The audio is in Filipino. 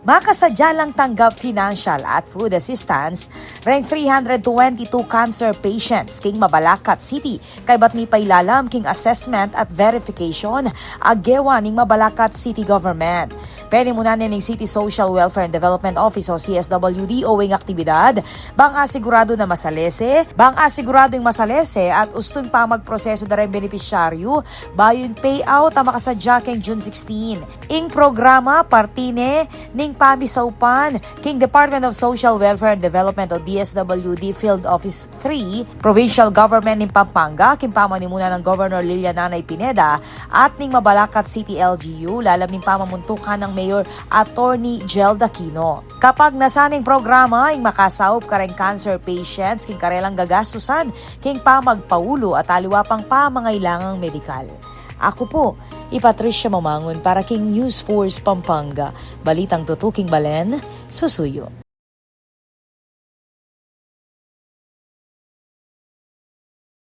Makasadya lang tanggap financial at food assistance reng 322 cancer patients king Mabalacat City kay bat mi pailalam king assessment at verification aggewa ning Mabalacat City Government. Penimunan ning City Social Welfare and Development Office o CSWD owing aktibidad bang asigurado na masalese, at ustong pa magproseso da rin benepisyaryo bayon payout ang makasadya king June 16. Ing programa partine ning pamisaupan king Department of Social Welfare and Development o DSWD Field Office 3, Provincial Government ning Pampanga, king pamanimunan ng Governor Lilian Nanay Pineda at ning Mabalacat City LGU lalam ning pamamuntukan ng Mayor Attorney Gel Daquino. Kapag nasaning programa ing makasaup kareng cancer patients king karelang gagastusan king pamagpaulo at aliwa pang pamangailangang medikal. Ako po, Patricia Mamangon para king News Force Pampanga. Balitang tutuking Balen, susuyo.